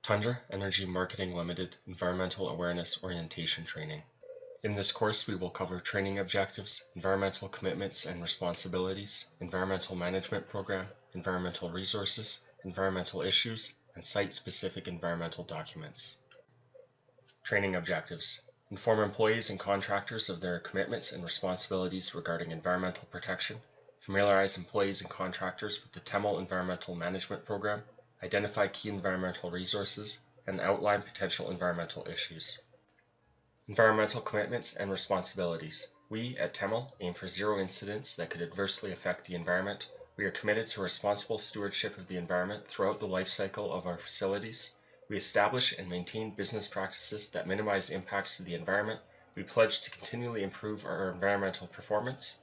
Tundra Energy Marketing Limited Environmental Awareness Orientation Training. In this course, we will cover training objectives, environmental commitments and responsibilities, environmental management program, environmental resources, environmental issues, and site-specific environmental documents. Training objectives. Inform employees and contractors of their commitments and responsibilities regarding environmental protection. Familiarize employees and contractors with the TEML Environmental Management Program. Identify key environmental resources, and outline potential environmental issues. Environmental commitments and responsibilities. We, at TEML, aim for zero incidents that could adversely affect the environment. We are committed to responsible stewardship of the environment throughout the life cycle of our facilities. We establish and maintain business practices that minimize impacts to the environment. We pledge to continually improve our environmental performance.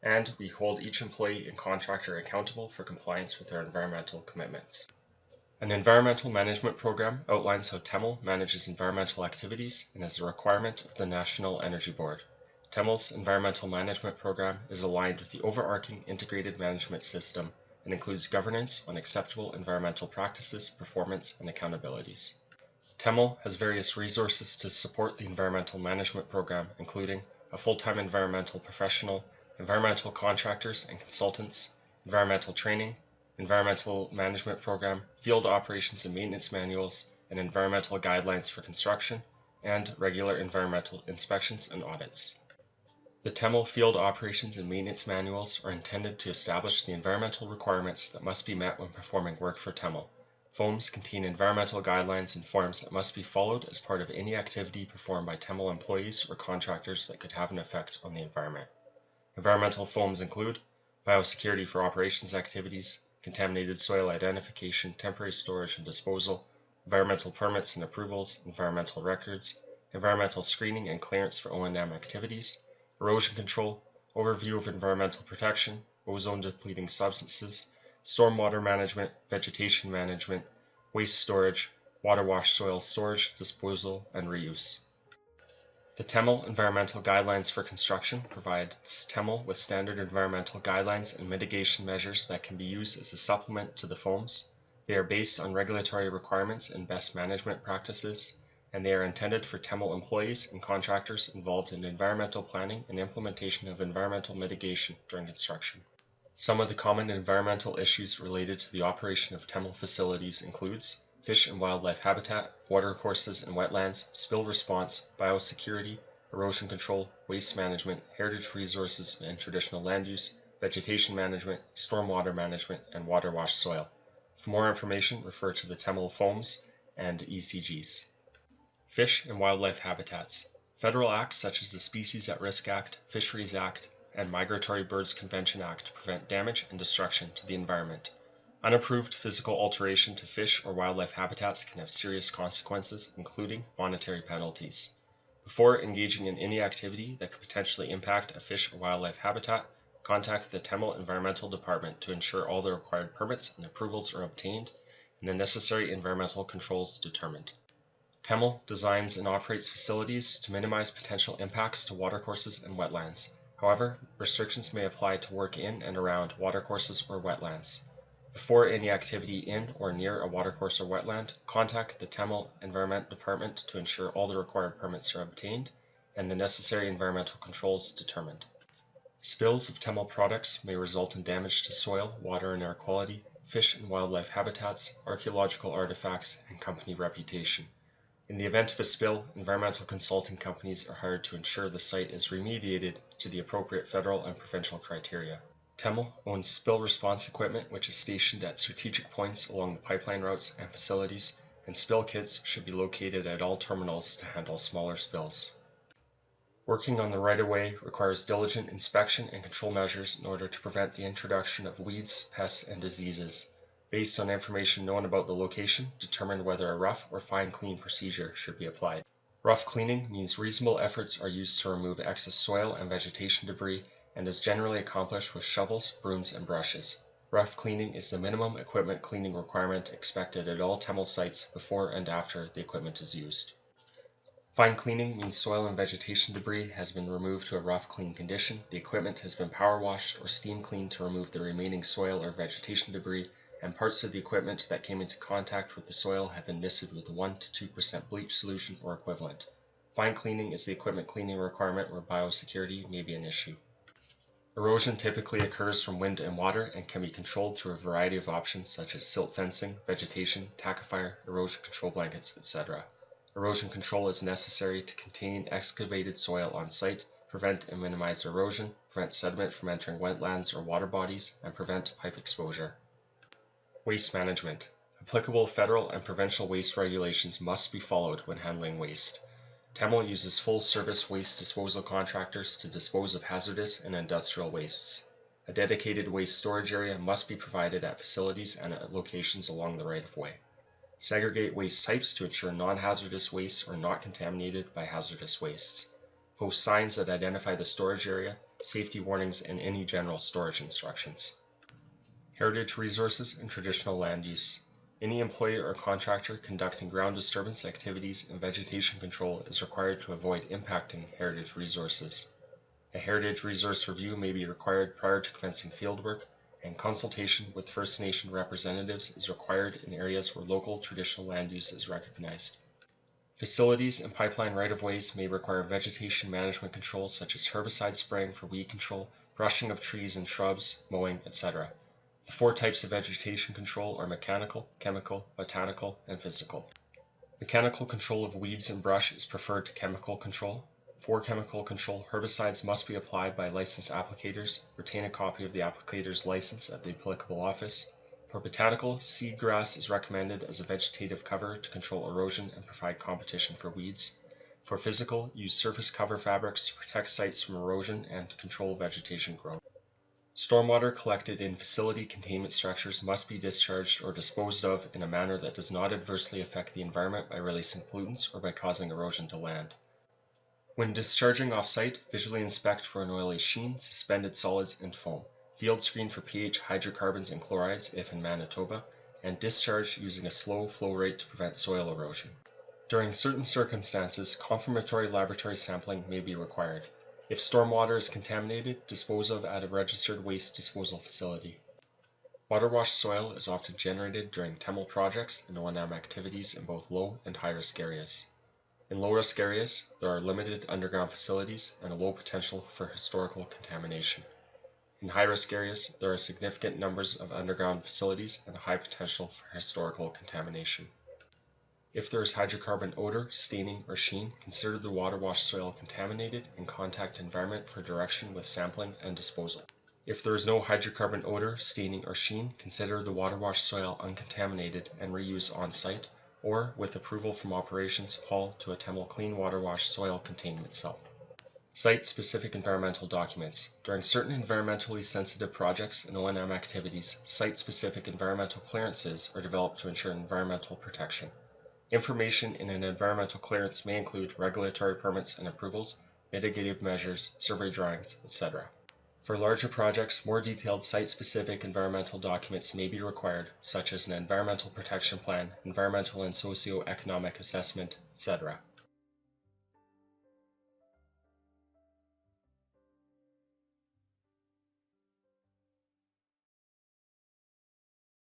And we hold each employee and contractor accountable for compliance with our environmental commitments. An environmental management program outlines how TEML manages environmental activities and is a requirement of the National Energy Board. TEML's environmental management program is aligned with the overarching integrated management system and includes governance on acceptable environmental practices, performance, and accountabilities. TEML has various resources to support the environmental management program, including a full-time environmental professional, environmental contractors and consultants, environmental training, environmental management program, field operations and maintenance manuals, and environmental guidelines for construction, and regular environmental inspections and audits. The TEML field operations and maintenance manuals are intended to establish the environmental requirements that must be met when performing work for TEML. FOAMs contain environmental guidelines and forms that must be followed as part of any activity performed by TEML employees or contractors that could have an effect on the environment. Environmental FOAMs include biosecurity for operations activities, contaminated soil identification, temporary storage and disposal, environmental permits and approvals, environmental records, environmental screening and clearance for O&M activities, erosion control, overview of environmental protection, ozone depleting substances, stormwater management, vegetation management, waste storage, water wash soil storage, disposal, and reuse. The TEML Environmental Guidelines for Construction provides TEML with standard environmental guidelines and mitigation measures that can be used as a supplement to the FOAMs. They are based on regulatory requirements and best management practices, and they are intended for TEML employees and contractors involved in environmental planning and implementation of environmental mitigation during construction. Some of the common environmental issues related to the operation of TEML facilities includes fish and wildlife habitat, watercourses and wetlands, spill response, biosecurity, erosion control, waste management, heritage resources and traditional land use, vegetation management, stormwater management, and water wash soil. For more information, refer to the TEML FOAMs and ECGs. Fish and wildlife habitats. Federal acts such as the Species at Risk Act, Fisheries Act, and Migratory Birds Convention Act prevent damage and destruction to the environment. Unapproved physical alteration to fish or wildlife habitats can have serious consequences, including monetary penalties. Before engaging in any activity that could potentially impact a fish or wildlife habitat, contact the TEML Environmental Department to ensure all the required permits and approvals are obtained and the necessary environmental controls determined. TEML designs and operates facilities to minimize potential impacts to watercourses and wetlands. However, restrictions may apply to work in and around watercourses or wetlands. Before any activity in or near a watercourse or wetland, contact the TEML Environment Department to ensure all the required permits are obtained and the necessary environmental controls determined. Spills of TEML products may result in damage to soil, water and air quality, fish and wildlife habitats, archaeological artifacts, and company reputation. In the event of a spill, environmental consulting companies are hired to ensure the site is remediated to the appropriate federal and provincial criteria. TEML owns spill response equipment which is stationed at strategic points along the pipeline routes and facilities, and spill kits should be located at all terminals to handle smaller spills. Working on the right-of-way requires diligent inspection and control measures in order to prevent the introduction of weeds, pests, and diseases. Based on information known about the location, determine whether a rough or fine clean procedure should be applied. Rough cleaning means reasonable efforts are used to remove excess soil and vegetation debris and is generally accomplished with shovels, brooms, and brushes. Rough cleaning is the minimum equipment cleaning requirement expected at all TEML sites before and after the equipment is used. Fine cleaning means soil and vegetation debris has been removed to a rough, clean condition, the equipment has been power washed or steam cleaned to remove the remaining soil or vegetation debris, and parts of the equipment that came into contact with the soil have been misted with a 1 to 2% bleach solution or equivalent. Fine cleaning is the equipment cleaning requirement where biosecurity may be an issue. Erosion typically occurs from wind and water and can be controlled through a variety of options such as silt fencing, vegetation, tackifier, erosion control blankets, etc. Erosion control is necessary to contain excavated soil on site, prevent and minimize erosion, prevent sediment from entering wetlands or water bodies, and prevent pipe exposure. Waste management. Applicable federal and provincial waste regulations must be followed when handling waste. TEML uses full-service waste disposal contractors to dispose of hazardous and industrial wastes. A dedicated waste storage area must be provided at facilities and at locations along the right-of-way. Segregate waste types to ensure non-hazardous wastes are not contaminated by hazardous wastes. Post signs that identify the storage area, safety warnings, and any general storage instructions. Heritage resources and traditional land use. Any employee or contractor conducting ground disturbance activities and vegetation control is required to avoid impacting heritage resources. A heritage resource review may be required prior to commencing fieldwork, and consultation with First Nation representatives is required in areas where local traditional land use is recognized. Facilities and pipeline right-of-ways may require vegetation management control such as herbicide spraying for weed control, brushing of trees and shrubs, mowing, etc. The 4 types of vegetation control are mechanical, chemical, botanical, and physical. Mechanical control of weeds and brush is preferred to chemical control. For chemical control, herbicides must be applied by licensed applicators. Retain a copy of the applicator's license at the applicable office. For botanical, seed grass is recommended as a vegetative cover to control erosion and provide competition for weeds. For physical, use surface cover fabrics to protect sites from erosion and to control vegetation growth. Stormwater collected in facility containment structures must be discharged or disposed of in a manner that does not adversely affect the environment by releasing pollutants or by causing erosion to land. When discharging off-site, visually inspect for an oily sheen, suspended solids, and foam. Field screen for pH, hydrocarbons, and chlorides if in Manitoba, and discharge using a slow flow rate to prevent soil erosion. During certain circumstances, confirmatory laboratory sampling may be required. If stormwater is contaminated, dispose of at a registered waste disposal facility. Water-washed soil is often generated during TEML projects and O&M activities in both low and high-risk areas. In low-risk areas, there are limited underground facilities and a low potential for historical contamination. In high-risk areas, there are significant numbers of underground facilities and a high potential for historical contamination. If there is hydrocarbon odor, staining, or sheen, consider the water-washed soil contaminated and contact environment for direction with sampling and disposal. If there is no hydrocarbon odor, staining, or sheen, consider the water-washed soil uncontaminated and reuse on-site, or, with approval from operations, haul to a TEML clean water-washed soil containment cell. Site-specific environmental documents. During certain environmentally sensitive projects and O&M activities, site-specific environmental clearances are developed to ensure environmental protection. Information in an environmental clearance may include regulatory permits and approvals, mitigative measures, survey drawings, etc. For larger projects, more detailed site-specific environmental documents may be required, such as an environmental protection plan, environmental and socio-economic assessment, etc.